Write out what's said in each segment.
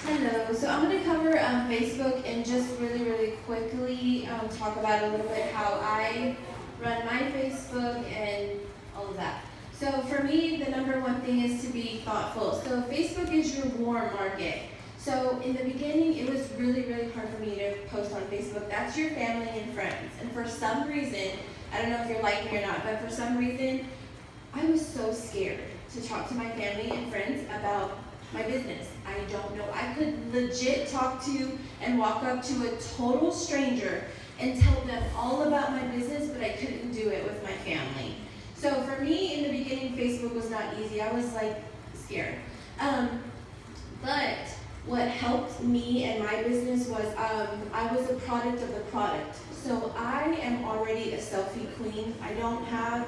Hello, so I'm going to cover Facebook and just really quickly talk about a little bit how I run my Facebook and all of that. So for me, the number one thing is to be thoughtful. So Facebook is your warm market. So in the beginning, it was really hard for me to post on Facebook. That's your family and friends. And for some reason, I don't know if you're like me or not, but for some reason, I was so scared to talk to my family and friends about my business. I don't know. I could legit talk to and walk up to a total stranger and tell them all about my business, but I couldn't do it with my family. So for me, in the beginning, Facebook was not easy. I was like scared. But what helped me and my business was I was a product of the product. So I am already a selfie queen. I don't have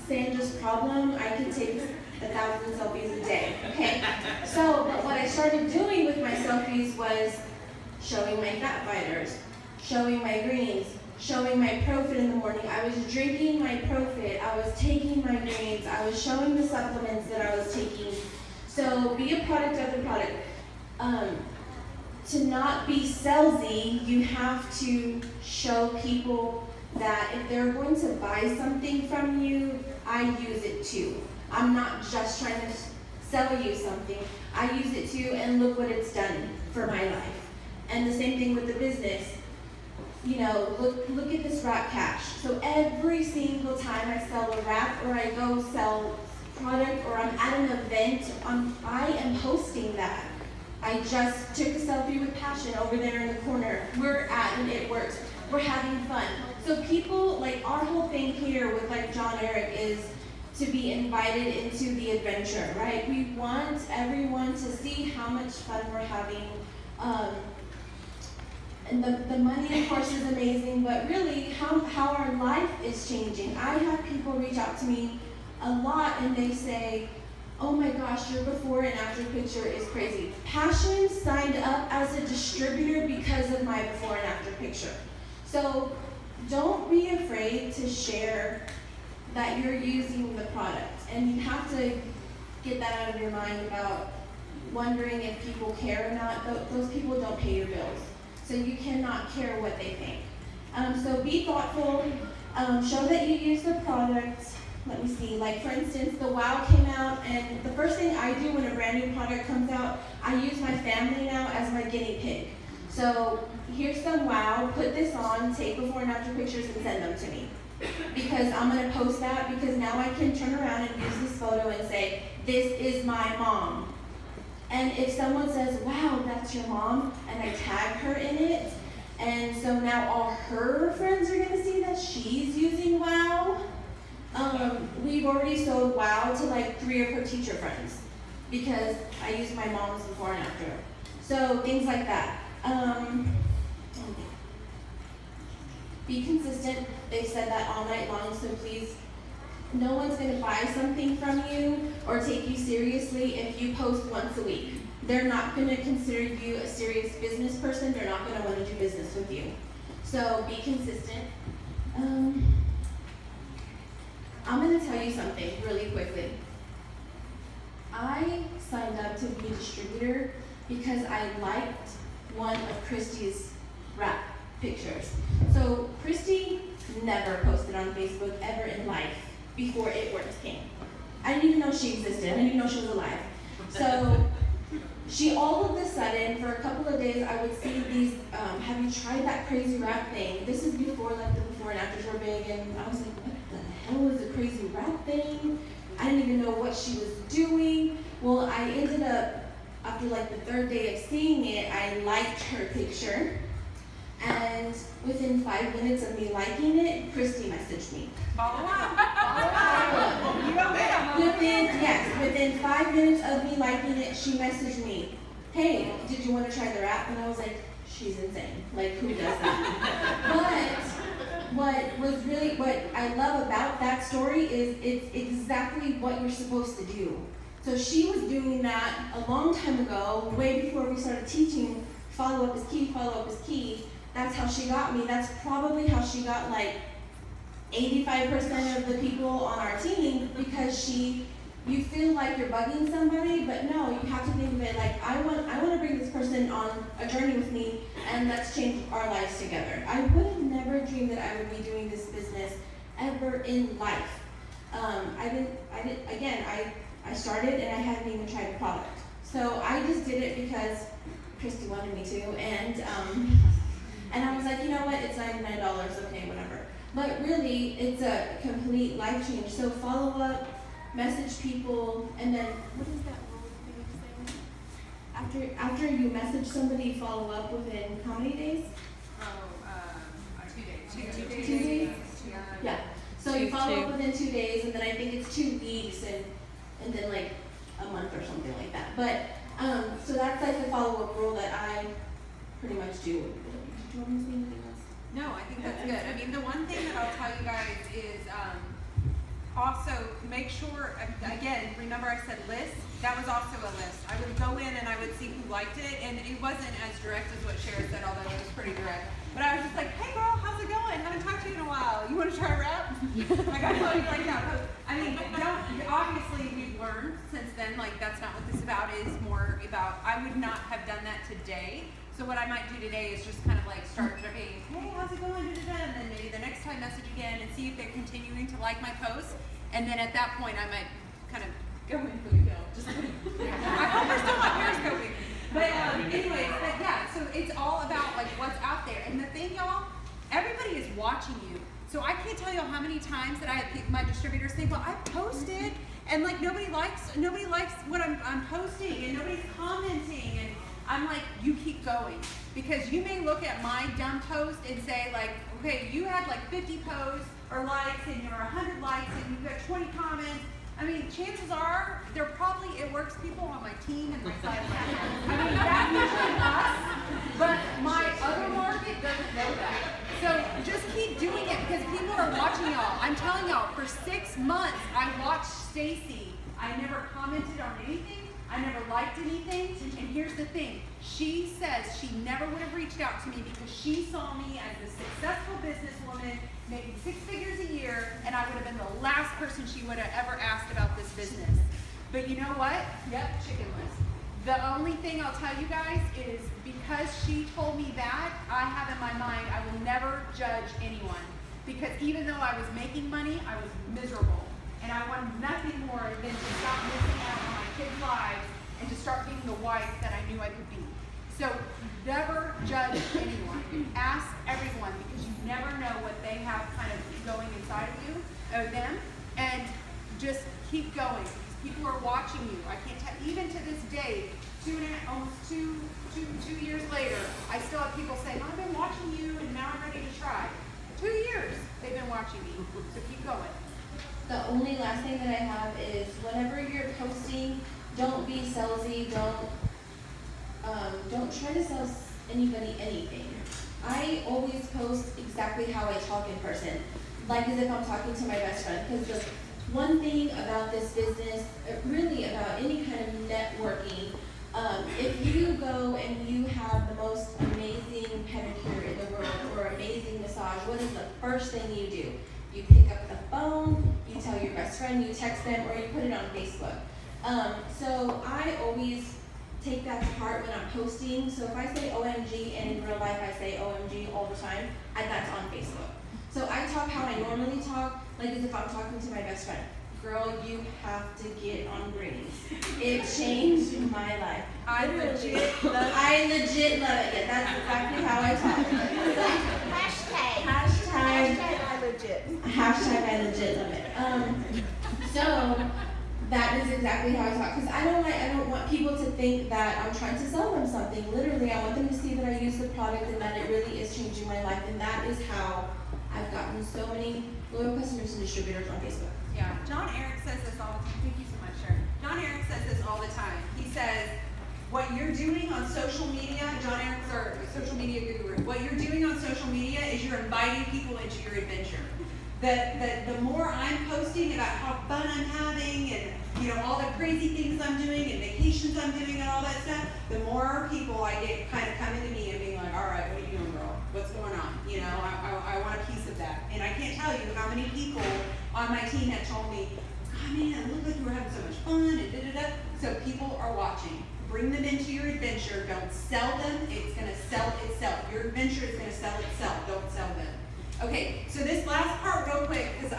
Sandra's problem. I can take 1,000 selfies a day, okay? So, but what I started doing with my selfies was showing my fat fighters, showing my greens, showing my Profit in the morning. I was drinking my Profit, I was taking my greens, I was showing the supplements that I was taking. So be a product of the product. To not be salesy, you have to show people that if they're going to buy something from you, I use it too. I'm not just trying to sell you something. I use it too, and look what it's done for my life. And the same thing with the business. You know, look at this wrap cash. So every single time I sell a wrap or I go sell product or I'm at an event, I am posting that. I just took a selfie with Passion over there in the corner. We're at and it works. We're having fun. So people, like our whole thing here with like John Eric is to be invited into the adventure, right? We want everyone to see how much fun we're having. And the money, of course, is amazing, but really how our life is changing. I have people reach out to me a lot and they say, oh my gosh, your before and after picture is crazy. Passion signed up as a distributor because of my before and after picture. So don't be afraid to share that you're using the product. And you have to get that out of your mind about wondering if people care or not. Those people don't pay your bills. So you cannot care what they think. So be thoughtful, show that you use the product. Let me see, like for instance, the WOW came out, and the first thing I do when a brand new product comes out, I use my family now as my guinea pig. So here's some WOW, put this on, take before and after pictures and send them to me. Because I'm gonna post that because now I can turn around and use this photo and say, this is my mom. And if someone says, wow, that's your mom, and I tag her in it, and so now all her friends are gonna see that she's using WOW, we've already sold WOW to like 3 of her teacher friends because I use my mom's before and after. So things like that. Be consistent. They've said that all night long, so please, no one's going to buy something from you or take you seriously if you post once a week. They're not going to consider you a serious business person. They're not going to want to do business with you. So be consistent. I'm going to tell you something really quickly. I signed up to be a distributor because I liked one of Christy's wrap pictures. So Christy never posted on Facebook ever in life before It Works came. I didn't even know she existed. I didn't even know she was alive. So she all of a sudden, for a couple of days, I would see these, have you tried that crazy wrap thing? This is before like the before and afters were big, and I was like, what the hell is a crazy wrap thing? I didn't even know what she was doing. Well, I ended up, after like the 3rd day of seeing it, I liked her picture. And within 5 minutes of me liking it, Christy messaged me. Follow up. Follow up. You don't get Within 5 minutes of me liking it, she messaged me, hey, did you want to try the wrap? And I was like, she's insane. Like, who does that? But what I love about that story is it's exactly what you're supposed to do. So she was doing that a long time ago, way before we started teaching follow-up is key, follow-up is key. That's how she got me. That's probably how she got like 85% of the people on our team, because you feel like you're bugging somebody, but no, you have to think of it like, I want on a journey with me, and let's change our lives together. I would have never dreamed that I would be doing this business ever in life. I started and I hadn't even tried a product. So I just did it because Christy wanted me to, and I was like, you know what, it's $99, okay, whatever. But really, it's a complete life change. So follow up, message people, and then, what is that rule thing? After you message somebody, follow up within how many days? 2 days. 2 days? Yeah. So you follow up within 2 days, and then I think it's 2 weeks, and then like a month or something like that. But so that's like the follow-up rule that I pretty much do. Do you want me to say anything else? No, I think that's good. I mean, the one thing that I'll tell you guys is also make sure, again, remember I said list? That was also a list. I would go in and I would see who liked it, and it wasn't as direct as what Shara said, although it was pretty direct. But I was just like, hey girl, how's it going? Haven't talked to you in a while. You want to try a rap? Like, I told you like that. But, I mean, obviously we've learned since then, like that's not what this is about. It is more about, I would not have done that today. So what I might do today is just kind of like start dripping, hey, how's it going? And then maybe the next time message again and see if they're continuing to like my posts. And then at that point, I might kind of go in for the kill. Just kidding. I hope we're still not periscoping. But anyways, but yeah, so it's all about like what's out there. And the thing, y'all, everybody is watching you. So I can't tell y'all how many times that I have my distributors say, well, I posted and like nobody likes what I'm posting and nobody's commenting. And I'm like, you keep going. Because you may look at my dumb post and say like, okay, you had like 50 posts or likes and you're 100 likes and you've got 20 comments. I mean, chances are, it works people on my team and my side. I mean, that's usually us, but my other market doesn't know that. So just keep doing it because people are watching y'all. I'm telling y'all, for 6 months, I watched Stacy. I never commented on anything. I never liked anything. And here's the thing. She says she never would have reached out to me because she saw me as a successful businesswoman making 6 figures a year, and I would have been the last person she would have ever asked about this business. But you know what? Yep, chicken list. The only thing I'll tell you guys is because she told me that, I have in my mind I will never judge anyone. Because even though I was making money, I was miserable. And I wanted nothing more than to stop missing out on my kids' lives and to start being the wife that I knew I could be. So never judge anyone. Ask everyone because you never know what they have kind of going inside of you or them. And just keep going because people are watching you. I can't tell, even to this day, almost two years later, I still have people saying, I've been watching you and now I'm ready to try. 2 years they've been watching me. So keep going. The only last thing that I have is whenever you're posting, don't be salesy, don't try to sell anybody anything. I always post exactly how I talk in person, like as if I'm talking to my best friend, because the one thing about this business, really about any kind of networking, if you go and you have the most amazing pedicure in the world or amazing massage, what is the first thing you do? You pick up the phone, you tell your best friend, you text them, or you put it on Facebook. So I always take that to heart when I'm posting. So if I say OMG and in real life I say OMG all the time, that's on Facebook. So I talk how I normally talk, like as if I'm talking to my best friend. Girl, you have to get on greens. It changed my life. I legit love it. Yeah, that's exactly how I talk. Hashtag I legit. Hashtag I legit love it. So that is exactly how I talk. Because I don't want people to think that I'm trying to sell them something. Literally, I want them to see that I use the product and that it really is changing my life. And that is how I've gotten so many loyal customers and distributors on Facebook. Yeah, John Eric says this all the time. Thank you so much, Shara. John Eric says this all the time. He says, what you're doing on social media, John Eric's our social media guru. What you're doing on social media is you're inviting people into your adventure. The more I'm posting about how fun I'm having and all the crazy things I'm doing and vacations I'm doing and all that stuff, the more people I get kind of coming to me and being like, all right, what are you doing, girl? What's going on? I want a piece of that. And I can't tell you how many people on my team have told me, God, man, it looked like you were having so much fun and da-da-da. So people are watching. Bring them into your adventure. Don't Don't sell them. It's going to sell itself. Your venture is going to sell itself. Don't sell them. Okay, so this last part real quick, because